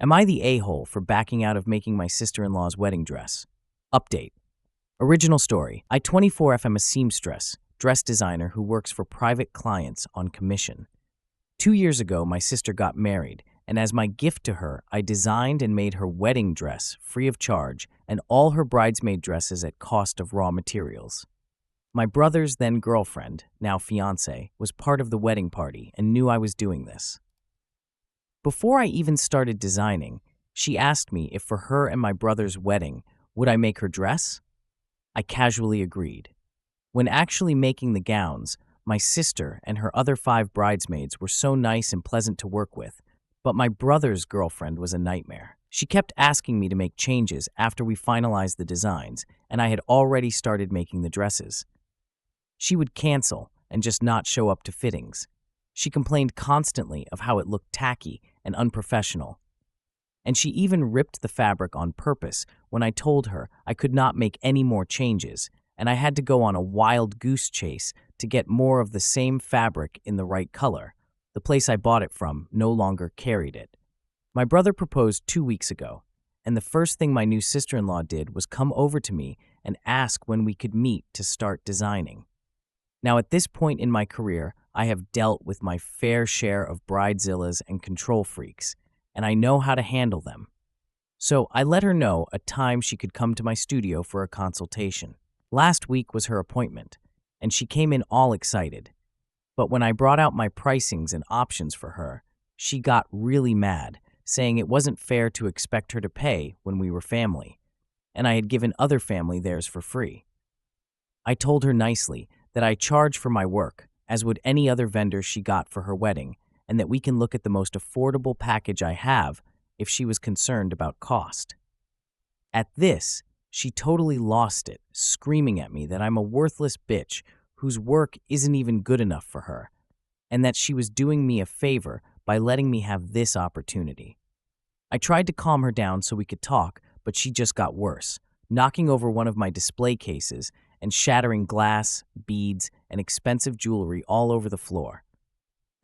Am I the a-hole for backing out of making my sister-in-law's wedding dress? Update. Original story. I, 24F, am a seamstress, dress designer who works for private clients on commission. 2 years ago, my sister got married, and as my gift to her, I designed and made her wedding dress free of charge and all her bridesmaid dresses at cost of raw materials. My brother's then girlfriend, now fiancé, was part of the wedding party and knew I was doing this. Before I even started designing, she asked me if for her and my brother's wedding, would I make her dress? I casually agreed. When actually making the gowns, my sister and her other 5 bridesmaids were so nice and pleasant to work with, but my brother's girlfriend was a nightmare. She kept asking me to make changes after we finalized the designs, and I had already started making the dresses. She would cancel and just not show up to fittings. She complained constantly of how it looked tacky and unprofessional. And she even ripped the fabric on purpose when I told her I could not make any more changes, and I had to go on a wild goose chase to get more of the same fabric in the right color. The place I bought it from no longer carried it. My brother proposed 2 weeks ago, and the first thing my new sister-in-law did was come over to me and ask when we could meet to start designing. Now, at this point in my career, I have dealt with my fair share of bridezillas and control freaks, and I know how to handle them. So I let her know a time she could come to my studio for a consultation. Last week was her appointment, and she came in all excited. But when I brought out my pricings and options for her, she got really mad, saying it wasn't fair to expect her to pay when we were family, and I had given other family theirs for free. I told her nicely that I charge for my work, as would any other vendor she got for her wedding, and that we can look at the most affordable package I have if she was concerned about cost. At this, she totally lost it, screaming at me that I'm a worthless bitch whose work isn't even good enough for her, and that she was doing me a favor by letting me have this opportunity. I tried to calm her down so we could talk, but she just got worse, knocking over one of my display cases and shattering glass, beads, and expensive jewelry all over the floor.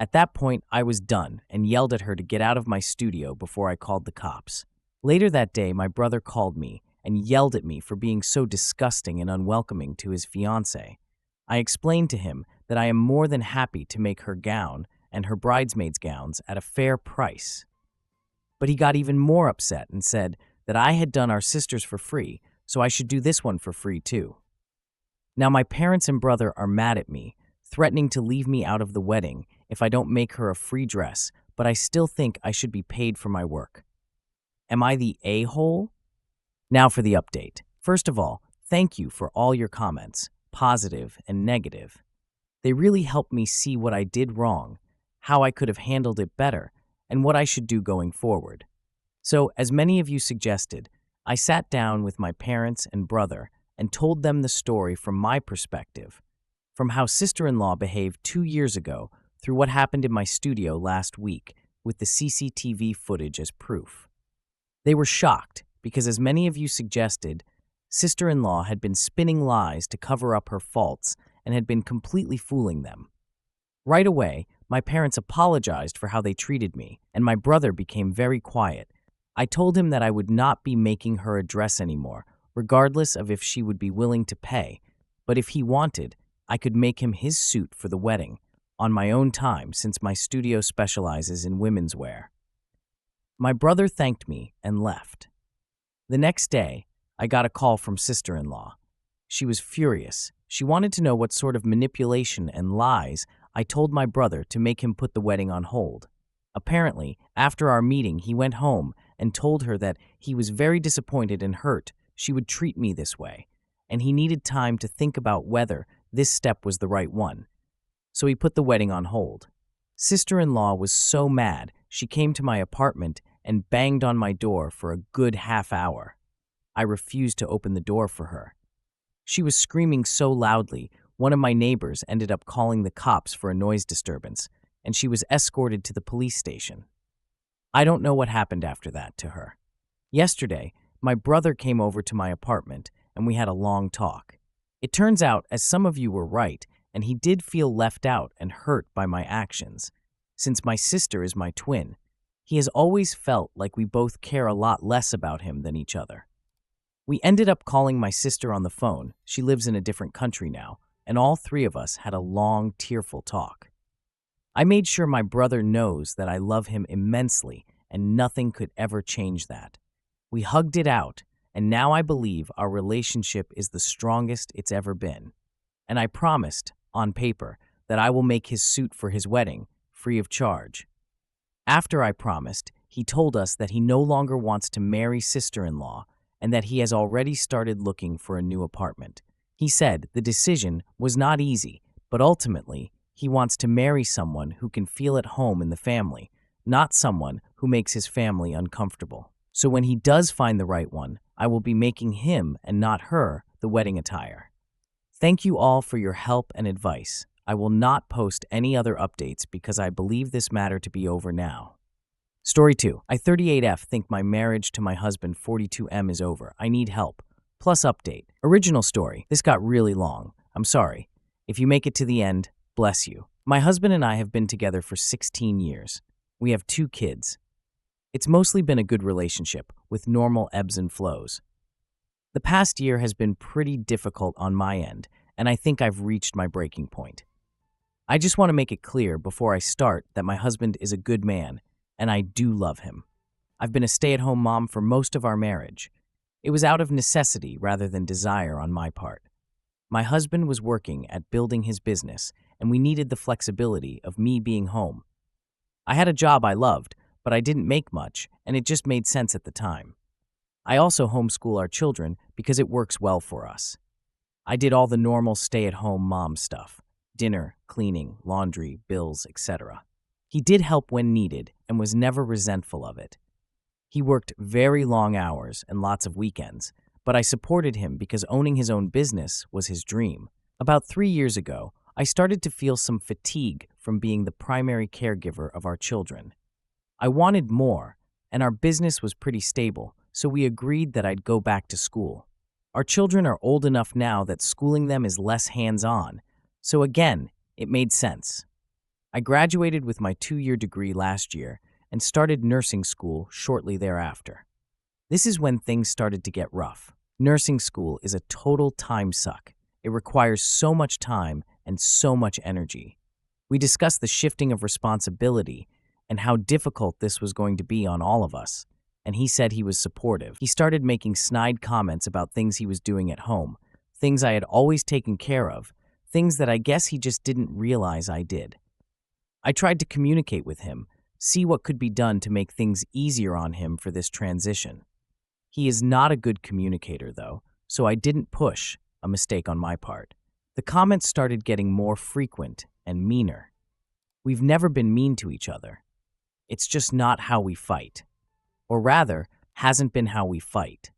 At that point, I was done and yelled at her to get out of my studio before I called the cops. Later that day, my brother called me and yelled at me for being so disgusting and unwelcoming to his fiancée. I explained to him that I am more than happy to make her gown and her bridesmaids' gowns at a fair price. But he got even more upset and said that I had done our sisters for free, so I should do this one for free too. Now my parents and brother are mad at me, threatening to leave me out of the wedding if I don't make her a free dress, but I still think I should be paid for my work. Am I the a-hole? Now for the update. First of all, thank you for all your comments, positive and negative. They really helped me see what I did wrong, how I could have handled it better, and what I should do going forward. So, as many of you suggested, I sat down with my parents and brother and told them the story from my perspective, from how sister-in-law behaved 2 years ago through what happened in my studio last week with the CCTV footage as proof. They were shocked because, as many of you suggested, sister-in-law had been spinning lies to cover up her faults and had been completely fooling them. Right away, my parents apologized for how they treated me, and my brother became very quiet. I told him that I would not be making her a dress anymore, regardless of if she would be willing to pay, but if he wanted, I could make him his suit for the wedding, on my own time since my studio specializes in women's wear. My brother thanked me and left. The next day, I got a call from sister-in-law. She was furious. She wanted to know what sort of manipulation and lies I told my brother to make him put the wedding on hold. Apparently, after our meeting, he went home and told her that he was very disappointed and hurt she would treat me this way, and he needed time to think about whether this step was the right one. So he put the wedding on hold. Sister-in-law was so mad, she came to my apartment and banged on my door for a good half hour. I refused to open the door for her. She was screaming so loudly, one of my neighbors ended up calling the cops for a noise disturbance, and she was escorted to the police station. I don't know what happened after that to her. Yesterday, my brother came over to my apartment, and we had a long talk. It turns out, as some of you were right, and he did feel left out and hurt by my actions. Since my sister is my twin, He has always felt like we both care a lot less about him than each other. We ended up calling my sister on the phone. She lives in a different country now, and all three of us had a long, tearful talk. I made sure my brother knows that I love him immensely and nothing could ever change that. We hugged it out, and now I believe our relationship is the strongest it's ever been. And I promised, on paper, that I will make his suit for his wedding, free of charge. After I promised, he told us that he no longer wants to marry sister-in-law and that he has already started looking for a new apartment. He said the decision was not easy, but ultimately, he wants to marry someone who can feel at home in the family, not someone who makes his family uncomfortable. So when he does find the right one, I will be making him and not her the wedding attire. Thank you all for your help and advice. I will not post any other updates because I believe this matter to be over now. Story 2. I 38F think my marriage to my husband 42M is over. I need help. Plus update. Original story. This got really long. I'm sorry. If you make it to the end, bless you. My husband and I have been together for 16 years. We have 2 kids. It's mostly been a good relationship, with normal ebbs and flows. The past year has been pretty difficult on my end, and I think I've reached my breaking point. I just want to make it clear before I start that my husband is a good man, and I do love him. I've been a stay-at-home mom for most of our marriage. It was out of necessity rather than desire on my part. My husband was working at building his business, and we needed the flexibility of me being home. I had a job I loved, but I didn't make much, and it just made sense at the time. I also homeschool our children because it works well for us. I did all the normal stay-at-home mom stuff: dinner, cleaning, laundry, bills, etc. He did help when needed and was never resentful of it. He worked very long hours and lots of weekends, but I supported him because owning his own business was his dream. About 3 years ago, I started to feel some fatigue from being the primary caregiver of our children. I wanted more, and our business was pretty stable, so we agreed that I'd go back to school. Our children are old enough now that schooling them is less hands-on, so again, it made sense. I graduated with my 2-year degree last year and started nursing school shortly thereafter. This is when things started to get rough. Nursing school is a total time suck. It requires so much time and so much energy. We discussed the shifting of responsibility and how difficult this was going to be on all of us, and he said he was supportive. He started making snide comments about things he was doing at home, things I had always taken care of, things that I guess he just didn't realize I did. I tried to communicate with him, see what could be done to make things easier on him for this transition. He is not a good communicator, though, so I didn't push, a mistake on my part. The comments started getting more frequent and meaner. We've never been mean to each other. It's just not how we fight. Or rather, hasn't been how we fight.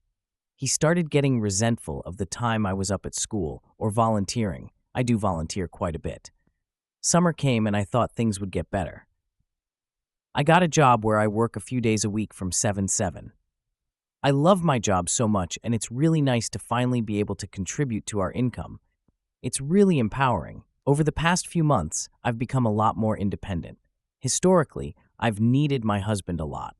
He started getting resentful of the time I was up at school or volunteering. I do volunteer quite a bit. Summer came and I thought things would get better. I got a job where I work a few days a week from 7-7. I love my job so much, and it's really nice to finally be able to contribute to our income. It's really empowering. Over the past few months, I've become a lot more independent. Historically, I've needed my husband a lot.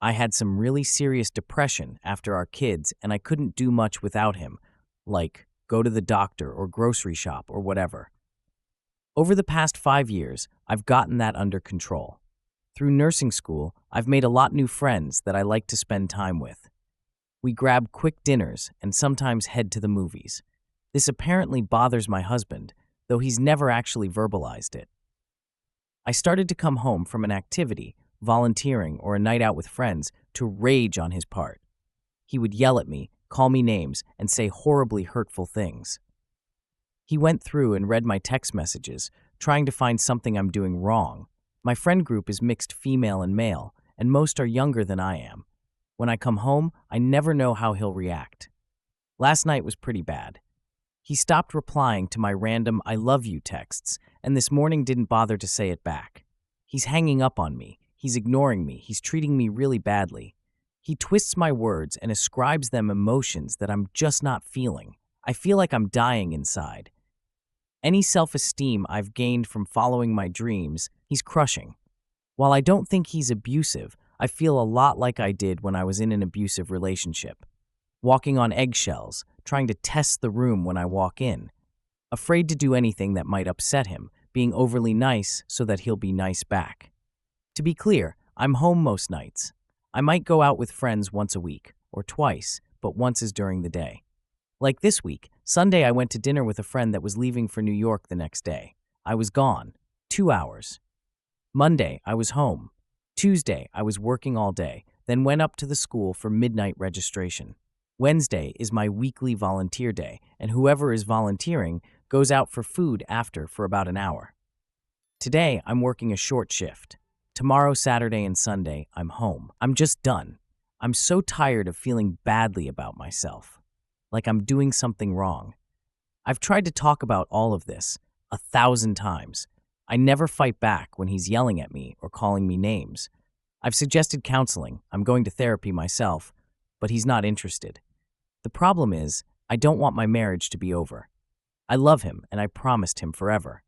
I had some really serious depression after our kids, and I couldn't do much without him, like go to the doctor or grocery shop or whatever. Over the past 5 years, I've gotten that under control. Through nursing school, I've made a lot new friends that I like to spend time with. We grab quick dinners and sometimes head to the movies. This apparently bothers my husband, though he's never actually verbalized it. I started to come home from an activity, volunteering, or a night out with friends to rage on his part. He would yell at me, call me names, and say horribly hurtful things. He went through and read my text messages, trying to find something I'm doing wrong. My friend group is mixed female and male, and most are younger than I am. When I come home, I never know how he'll react. Last night was pretty bad. He stopped replying to my random "I love you" texts, and this morning didn't bother to say it back. He's hanging up on me. He's ignoring me. He's treating me really badly. He twists my words and ascribes them emotions that I'm just not feeling. I feel like I'm dying inside. Any self-esteem I've gained from following my dreams, he's crushing. While I don't think he's abusive, I feel a lot like I did when I was in an abusive relationship, walking on eggshells, trying to test the room when I walk in, afraid to do anything that might upset him, being overly nice so that he'll be nice back. To be clear, I'm home most nights. I might go out with friends once a week, or twice, but once is during the day. Like this week, Sunday I went to dinner with a friend that was leaving for New York the next day. I was gone. 2 hours. Monday, I was home. Tuesday, I was working all day, then went up to the school for midnight registration. Wednesday is my weekly volunteer day, and whoever is volunteering goes out for food after for about an hour. Today, I'm working a short shift. Tomorrow, Saturday, and Sunday, I'm home. I'm just done. I'm so tired of feeling badly about myself, like I'm doing something wrong. I've tried to talk about all of this 1,000 times. I never fight back when he's yelling at me or calling me names. I've suggested counseling. I'm going to therapy myself, but he's not interested. The problem is, I don't want my marriage to be over. I love him, and I promised him forever.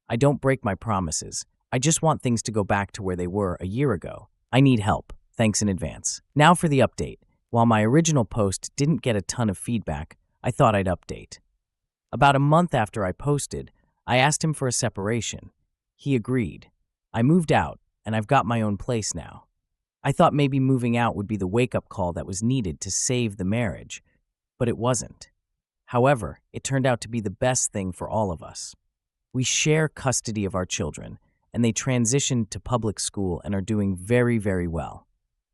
I don't break my promises. I just want things to go back to where they were a year ago. I need help. Thanks in advance. Now for the update. While my original post didn't get a ton of feedback, I thought I'd update. About a month after I posted, I asked him for a separation. He agreed. I moved out, and I've got my own place now. I thought maybe moving out would be the wake-up call that was needed to save the marriage, but it wasn't. However, it turned out to be the best thing for all of us. We share custody of our children, and they transitioned to public school and are doing very, very well.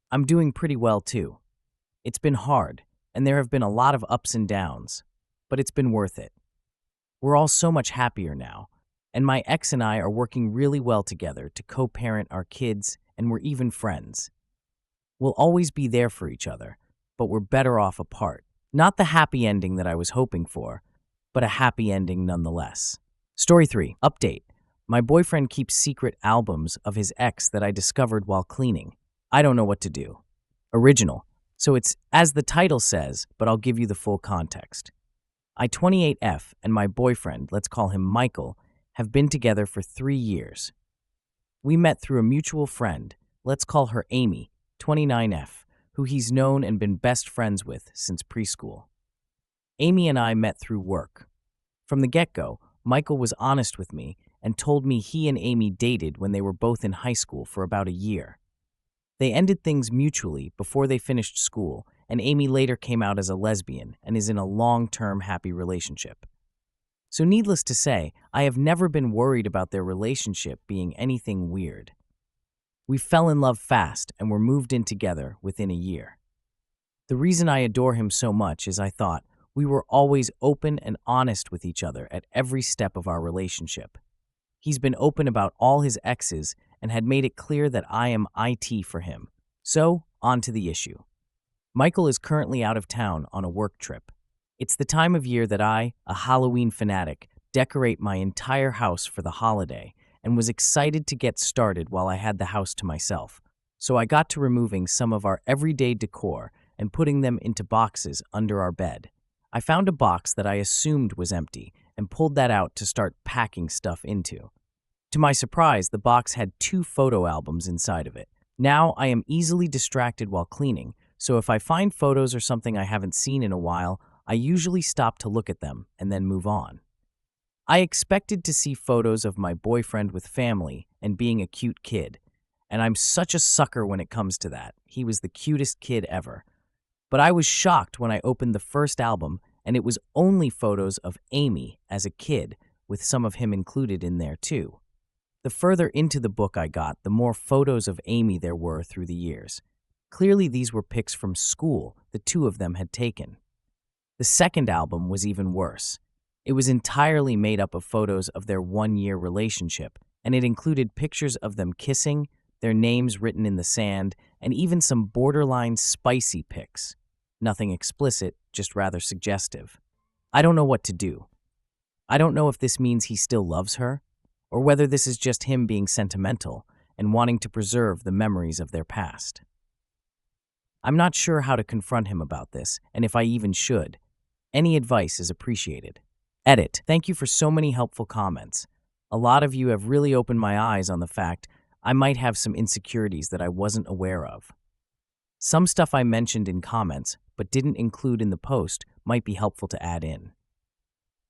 I'm doing pretty well too. It's been hard, and there have been a lot of ups and downs, but it's been worth it. We're all so much happier now, and my ex and I are working really well together to co-parent our kids, and we're even friends. We'll always be there for each other, but we're better off apart. Not the happy ending that I was hoping for, but a happy ending nonetheless. Story 3. Update. My boyfriend keeps secret albums of his ex that I discovered while cleaning. I don't know what to do. Original. So it's as the title says, but I'll give you the full context. I, 28F, and my boyfriend, let's call him Michael, have been together for 3 years. We met through a mutual friend, let's call her Amy, 29F, who he's known and been best friends with since preschool. Amy and I met through work. From the get-go, Michael was honest with me and told me he and Amy dated when they were both in high school for about a year. They ended things mutually before they finished school, and Amy later came out as a lesbian and is in a long-term happy relationship. So needless to say, I have never been worried about their relationship being anything weird. We fell in love fast and were moved in together within a year. The reason I adore him so much is I thought we were always open and honest with each other at every step of our relationship. He's been open about all his exes and had made it clear that I am IT for him. So, on to the issue. Michael is currently out of town on a work trip. It's the time of year that I, a Halloween fanatic, decorate my entire house for the holiday and was excited to get started while I had the house to myself. So I got to removing some of our everyday decor and putting them into boxes under our bed. I found a box that I assumed was empty and pulled that out to start packing stuff into. To my surprise, the box had 2 photo albums inside of it. Now I am easily distracted while cleaning, so if I find photos or something I haven't seen in a while, I usually stop to look at them and then move on. I expected to see photos of my boyfriend with family and being a cute kid, and I'm such a sucker when it comes to that. He was the cutest kid ever. But I was shocked when I opened the first album and it was only photos of Amy as a kid, with some of him included in there too. The further into the book I got, the more photos of Amy there were through the years. Clearly these were pics from school the 2 of them had taken. The second album was even worse. It was entirely made up of photos of their 1-year relationship, and it included pictures of them kissing, their names written in the sand, and even some borderline spicy pics. Nothing explicit, just rather suggestive. I don't know what to do. I don't know if this means he still loves her, or whether this is just him being sentimental and wanting to preserve the memories of their past. I'm not sure how to confront him about this, and if I even should. Any advice is appreciated. Edit. Thank you for so many helpful comments. A lot of you have really opened my eyes on the fact I might have some insecurities that I wasn't aware of. Some stuff I mentioned in comments but didn't include in the post might be helpful to add in.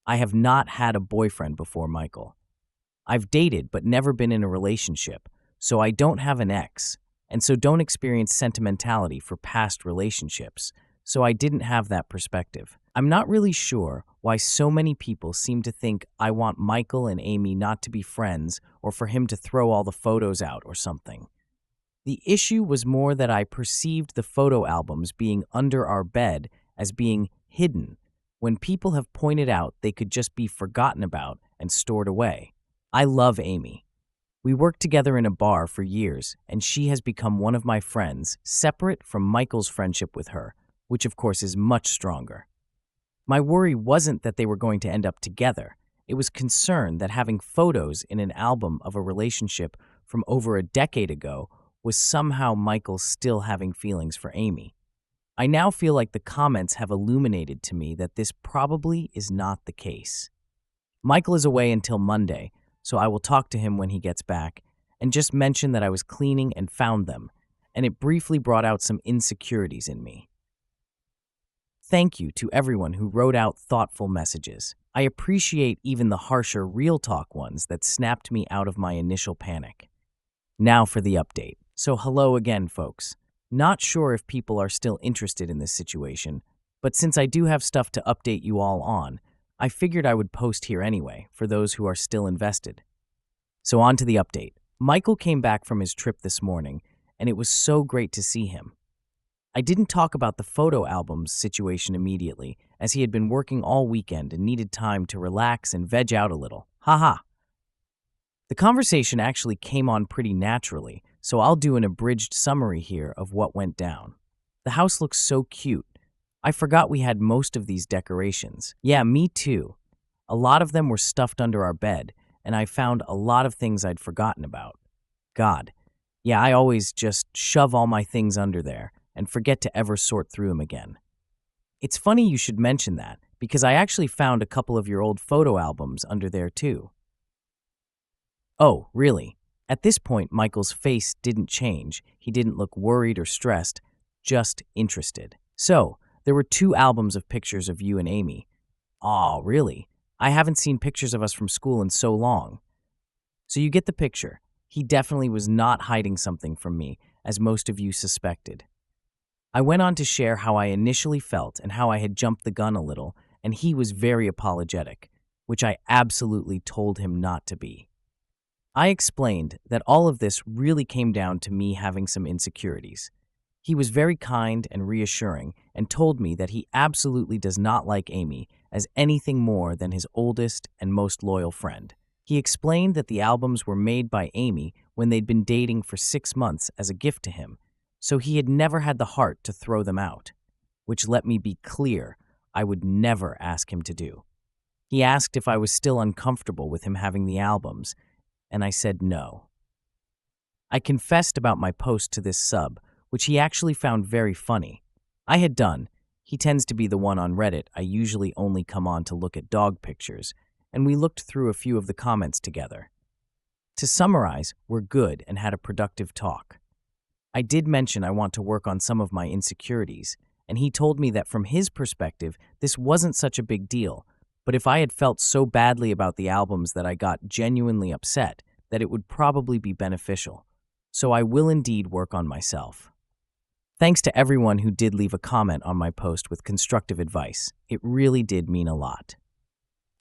I have not had a boyfriend before, Michael. I've dated but never been in a relationship, so I don't have an ex, and so don't experience sentimentality for past relationships, so I didn't have that perspective. I'm not really sure why so many people seem to think I want Michael and Amy not to be friends or for him to throw all the photos out or something. The issue was more that I perceived the photo albums being under our bed as being hidden, when people have pointed out they could just be forgotten about and stored away. I love Amy. We worked together in a bar for years, and she has become one of my friends, separate from Michael's friendship with her, which of course is much stronger. My worry wasn't that they were going to end up together. It was concern that having photos in an album of a relationship from over a decade ago was somehow Michael still having feelings for Amy. I now feel like the comments have illuminated to me that this probably is not the case. Michael is away until Monday, so I will talk to him when he gets back and just mention that I was cleaning and found them, and it briefly brought out some insecurities in me. Thank you to everyone who wrote out thoughtful messages. I appreciate even the harsher real talk ones that snapped me out of my initial panic. Now for the update. So hello again, folks. Not sure if people are still interested in this situation, but since I do have stuff to update you all on, I figured I would post here anyway for those who are still invested. So on to the update. Michael came back from his trip this morning, and it was so great to see him. I didn't talk about the photo albums situation immediately, as he had been working all weekend and needed time to relax and veg out a little. Haha. The conversation actually came on pretty naturally, so I'll do an abridged summary here of what went down. The house looks so cute. I forgot we had most of these decorations. Yeah, me too. A lot of them were stuffed under our bed, and I found a lot of things I'd forgotten about. God. Yeah, I always just shove all my things under there and forget to ever sort through them again. It's funny you should mention that, because I actually found a couple of your old photo albums under there too. Oh, really? At this point, Michael's face didn't change. He didn't look worried or stressed, just interested. So, there were 2 albums of pictures of you and Amy. Aw, really? I haven't seen pictures of us from school in so long. So you get the picture. He definitely was not hiding something from me, as most of you suspected. I went on to share how I initially felt and how I had jumped the gun a little, and he was very apologetic, which I absolutely told him not to be. I explained that all of this really came down to me having some insecurities. He was very kind and reassuring and told me that he absolutely does not like Amy as anything more than his oldest and most loyal friend. He explained that the albums were made by Amy when they'd been dating for 6 months as a gift to him, so he had never had the heart to throw them out, which let me be clear I would never ask him to do. He asked if I was still uncomfortable with him having the albums, and I said no. I confessed about my post to this sub, which he actually found very funny. I had done. He tends to be the one on Reddit I usually only come on to look at dog pictures, and we looked through a few of the comments together. To summarize, we're good and had a productive talk. I did mention I want to work on some of my insecurities, and he told me that from his perspective, this wasn't such a big deal, but if I had felt so badly about the albums that I got genuinely upset, that it would probably be beneficial. So I will indeed work on myself. Thanks to everyone who did leave a comment on my post with constructive advice. It really did mean a lot.